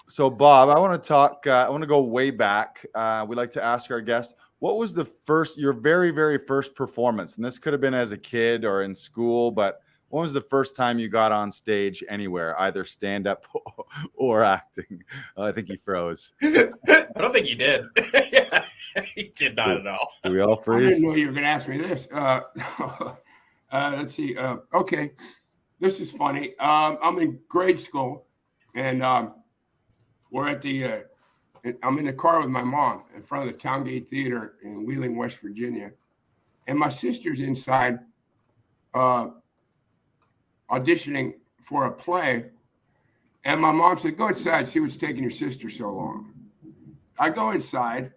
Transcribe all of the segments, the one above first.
So, Bob, I want to talk. I want to go way back. We like to ask our guests, what was your very, very first performance? And this could have been as a kid or in school, but when was the first time you got on stage anywhere, either stand up or acting? I think he froze. I don't think he did. Yeah, he did not at all. Do we all I freeze? didn't know you were going to ask me this. Let's see. Okay, this is funny. I'm in grade school, and we're at the. I'm in the car with my mom in front of the Towngate Theater in Wheeling, West Virginia, and my sister's inside auditioning for a play. And my mom said, "Go inside, see what's taking your sister so long." I go inside.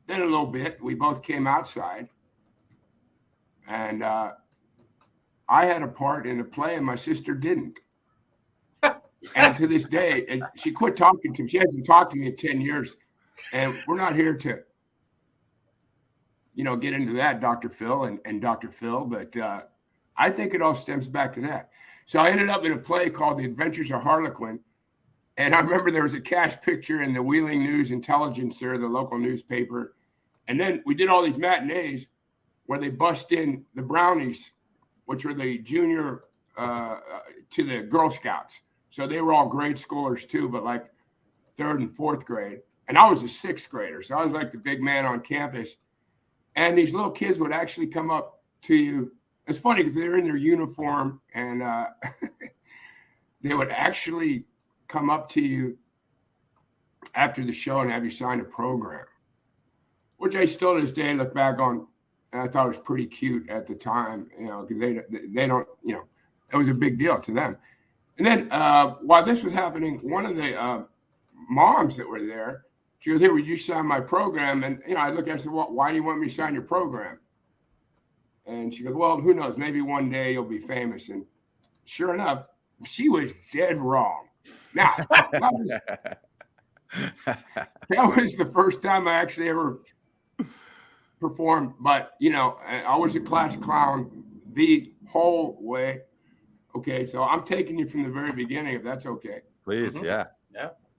Then a little bit, we both came outside. And I had a part in the play, and my sister didn't. And to this day, she quit talking to me. She hasn't talked to me in 10 years. And we're not here to, get into that, Dr. Phil and Dr. Phil. But I think it all stems back to that. So I ended up in a play called The Adventures of Harlequin. And I remember there was a cash picture in the Wheeling News Intelligencer, the local newspaper. And then we did all these matinees where they bust in the Brownies, which were the junior to the Girl Scouts. So they were all grade schoolers too, but like third and fourth grade. And I was a sixth grader. So I was like the big man on campus. And these little kids would actually come up to you. It's funny because they're in their uniform, and they would actually come up to you after the show and have you sign a program, which I still to this day look back on, and I thought it was pretty cute at the time, because they don't, it was a big deal to them. And then while this was happening, one of the moms that were there, she goes, "Hey, would you sign my program?" And, I looked at her and said, "Well, why do you want me to sign your program?" And she goes, "Well, who knows? Maybe one day you'll be famous." And sure enough, she was dead wrong. Now, that was the first time I actually ever performed. But, I was a class clown the whole way. Okay, so I'm taking you from the very beginning, if that's okay. Please, Mhm. yeah.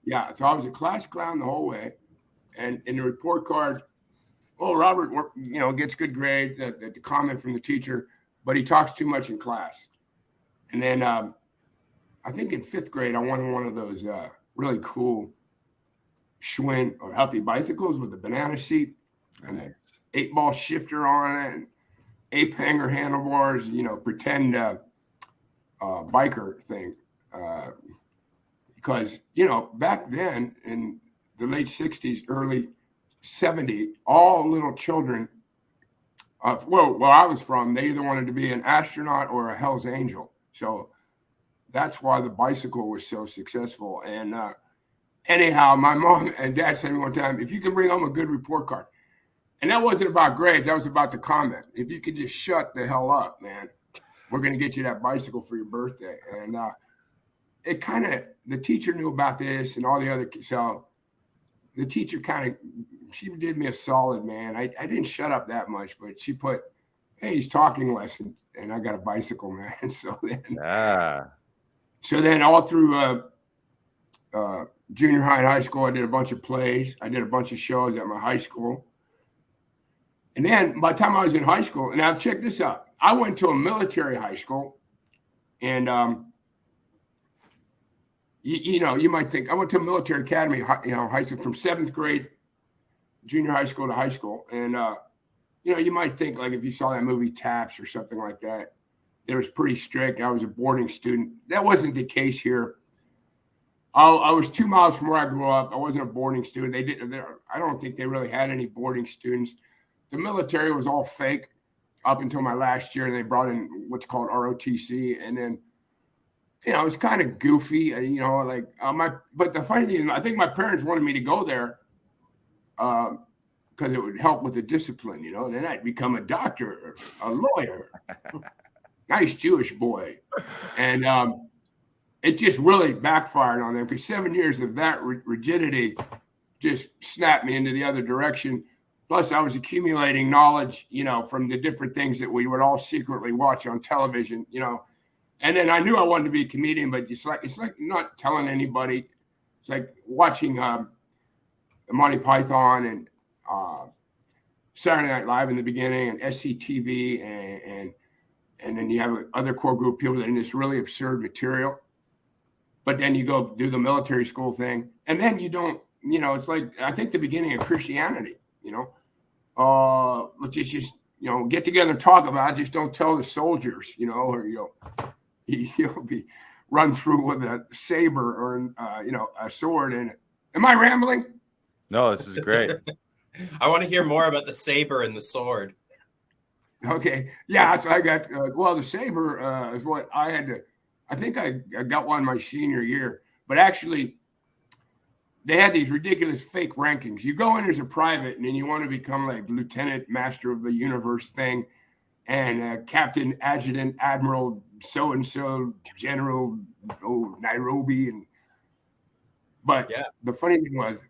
Yeah, so I was a class clown the whole way. And in the report card, Robert, gets good grade, the comment from the teacher, but he talks too much in class. And then I think in fifth grade, I won one of those really cool Schwinn or Huffy bicycles with the banana seat and the 8-ball shifter on it and ape hanger handlebars, pretend biker thing. Because, back then in the late 60s, early 70s, all little children, where I was from, they either wanted to be an astronaut or a Hell's Angel. So that's why the bicycle was so successful. And anyhow, my mom and dad said to me one time, "If you can bring home a good report card," and that wasn't about grades, that was about the comment. "If you could just shut the hell up, man, we're going to get you that bicycle for your birthday." And it kind of, the teacher knew about this and all the other, so the teacher she did me a solid, man. I didn't shut up that much, but she put, "Hey, he's talking lesson," and I got a bicycle, man. So then all through junior high and high school, I did a bunch of plays. I did a bunch of shows at my high school. And then by the time I was in high school, now check this out. I went to a military high school, and you might think I went to a military academy, high school from 7th grade, junior high school to high school. And, you might think like if you saw that movie Taps or something like that, it was pretty strict. I was a boarding student. That wasn't the case here. I was 2 miles from where I grew up. I wasn't a boarding student. I don't think they really had any boarding students. The military was all fake up until my last year. And they brought in what's called ROTC. And then, it was kind of goofy, but the funny thing is, I think my parents wanted me to go there because it would help with the discipline, and then I'd become a doctor, a lawyer, nice Jewish boy. And it just really backfired on them because 7 years of that rigidity just snapped me into the other direction. Plus, I was accumulating knowledge, from the different things that we would all secretly watch on television, And then I knew I wanted to be a comedian, but it's like not telling anybody. It's like watching Monty Python and Saturday Night Live in the beginning, and SCTV, and then you have other core group people that are in this really absurd material. But then you go do the military school thing, and then you don't, it's like, I think the beginning of Christianity, let's just get together and talk about it. Just don't tell the soldiers, or you'll be run through with a saber or, a sword in it. Am I rambling? No, this is great. I want to hear more about the saber and the sword. Okay. Yeah. So I got, the saber is what I had to, I think I got one my senior year, but actually they had these ridiculous fake rankings. You go in as a private and then you want to become like lieutenant, master of the universe thing, and captain, adjutant, admiral, so-and-so, general, Nairobi. But the funny thing was,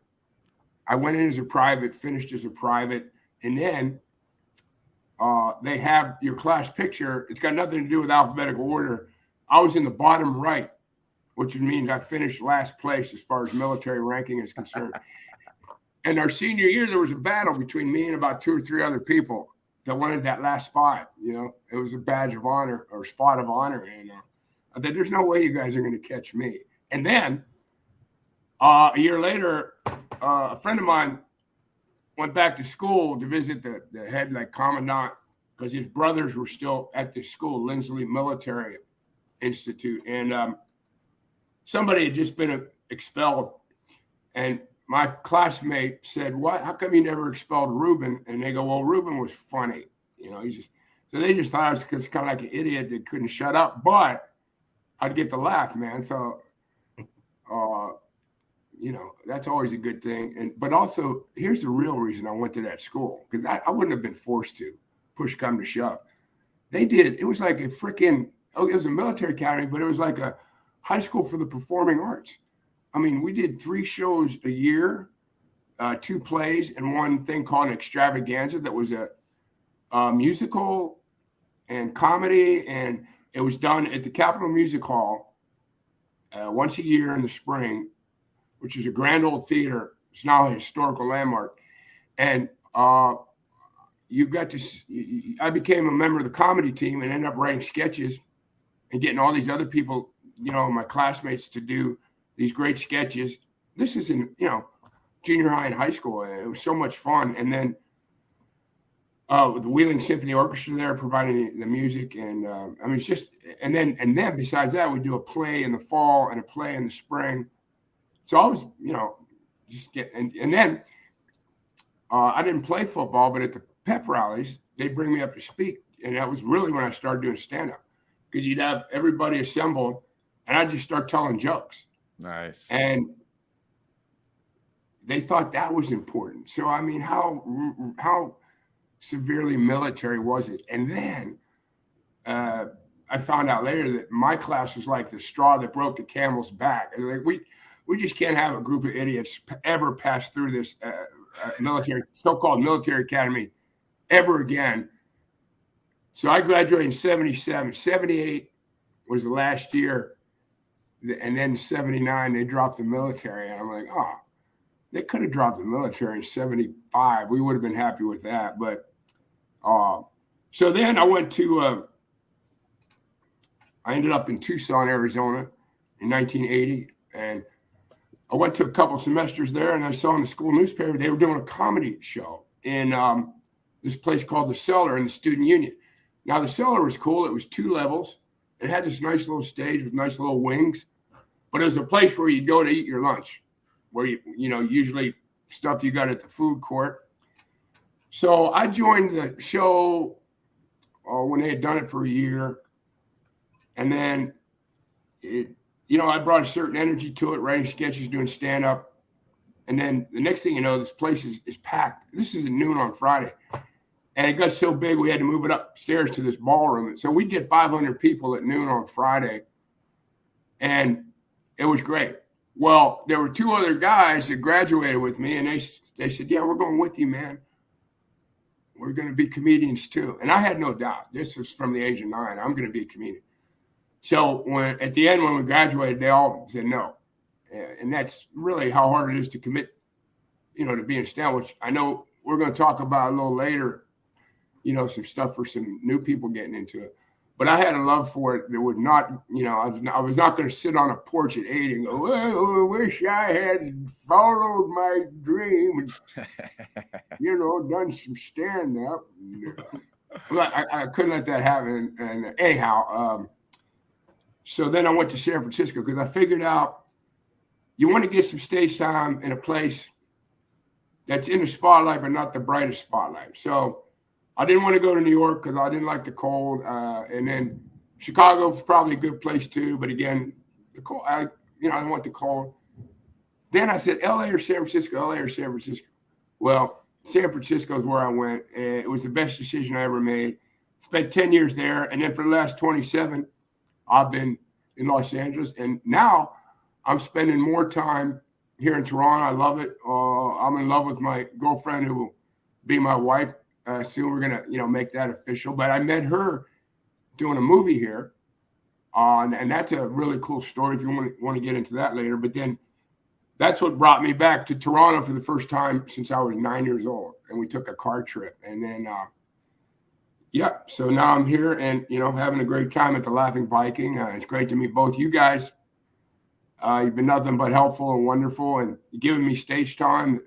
I went in as a private, finished as a private, and then they have your class picture. It's got nothing to do with alphabetical order. I was in the bottom right, which means I finished last place as far as military ranking is concerned. And our senior year, there was a battle between me and about 2 or 3 other people that wanted that last spot. It was a badge of honor or spot of honor. And I thought, there's no way you guys are going to catch me. And then a year later, a friend of mine went back to school to visit the head commandant, because his brothers were still at the school, Lindsley Military Institute. And somebody had just been expelled. And my classmate said, "What? How come you never expelled Rubin?" And they go, "Well, Rubin was funny. So they just thought I was kind of like an idiot that couldn't shut up, but I'd get the laugh, man. So, that's always a good thing. But also, here's the real reason I went to that school, because I wouldn't have been forced to, push come to shove. They did. It was like a freaking, it was a military academy, but it was like a high school for the performing arts. I mean, we did 3 shows a year, 2 plays, and one thing called an extravaganza that was a musical and comedy, and it was done at the Capitol Music Hall once a year in the spring, which is a grand old theater. It's now a historical landmark. And I became a member of the comedy team and ended up writing sketches and getting all these other people, my classmates, to do these great sketches. This is in, junior high and high school. It was so much fun. And then with the Wheeling Symphony Orchestra there providing the music. And it's just, and then besides that, we do a play in the fall and a play in the spring. So I was, just getting, and then I didn't play football, but at the pep rallies, they'd bring me up to speak. And that was really when I started doing stand-up, because you'd have everybody assemble and I'd just start telling jokes. Nice. And they thought that was important. So, I mean, how severely military was it? And then I found out later that my class was like the straw that broke the camel's back. Like we just can't have a group of idiots ever pass through this so-called military academy ever again. So I graduated in 77. 78 was the last year. And then 79, they dropped the military. And I'm like, they could have dropped the military in 75. We would have been happy with that. But so then I went to, I ended up in Tucson, Arizona in 1980. And I went to a couple semesters there, and I saw in the school newspaper they were doing a comedy show in this place called The Cellar in the Student Union. Now, The Cellar was cool. It was 2 levels. It had this nice little stage with nice little wings. But it was a place where you'd go to eat your lunch, where usually stuff you got at the food court. So I joined the show when they had done it for a year. And then I brought a certain energy to it, writing sketches, doing stand-up. And then the next thing you know, this place is packed. This is at noon on Friday. And it got so big, we had to move it upstairs to this ballroom. So we did 500 people at noon on Friday. And it was great. Well, there were 2 other guys that graduated with me, and they said, "Yeah, we're going with you, man. We're going to be comedians too." And I had no doubt. This was from the age of 9. I'm going to be a comedian. So at the end, when we graduated, they all said no. And that's really how hard it is to commit, to being a stand, which I know we're going to talk about a little later, some stuff for some new people getting into it. But I had a love for it that would not, I was not going to sit on a porch at 8 and go, well, I wish I had followed my dream and, done some stand-up. I couldn't let that happen. And anyhow, so then I went to San Francisco because I figured out you want to get some stage time in a place that's in the spotlight, but not the brightest spotlight. So I didn't want to go to New York because I didn't like the cold. And then Chicago was probably a good place too. But again, the cold, I want the cold. Then I said, LA or San Francisco, LA or San Francisco. Well, San Francisco is where I went. And it was the best decision I ever made. Spent 10 years there. And then for the last 27, I've been in Los Angeles. And now I'm spending more time here in Toronto. I love it. I'm in love with my girlfriend who will be my wife. Soon we're gonna, make that official. But I met her doing a movie here, and that's a really cool story. If you want to get into that later, but then that's what brought me back to Toronto for the first time since I was 9 years old, and we took a car trip, and then so now I'm here and having a great time at the Laughing Viking. It's great to meet both you guys. You've been nothing but helpful and wonderful, and giving me stage time.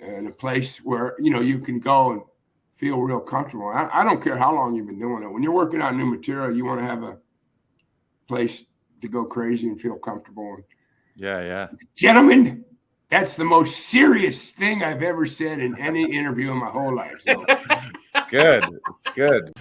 And a place where, you can go and feel real comfortable. I don't care how long you've been doing it. When you're working on new material, you want to have a place to go crazy and feel comfortable. Yeah. Gentlemen, that's the most serious thing I've ever said in any interview in my whole life. So. Good. It's good.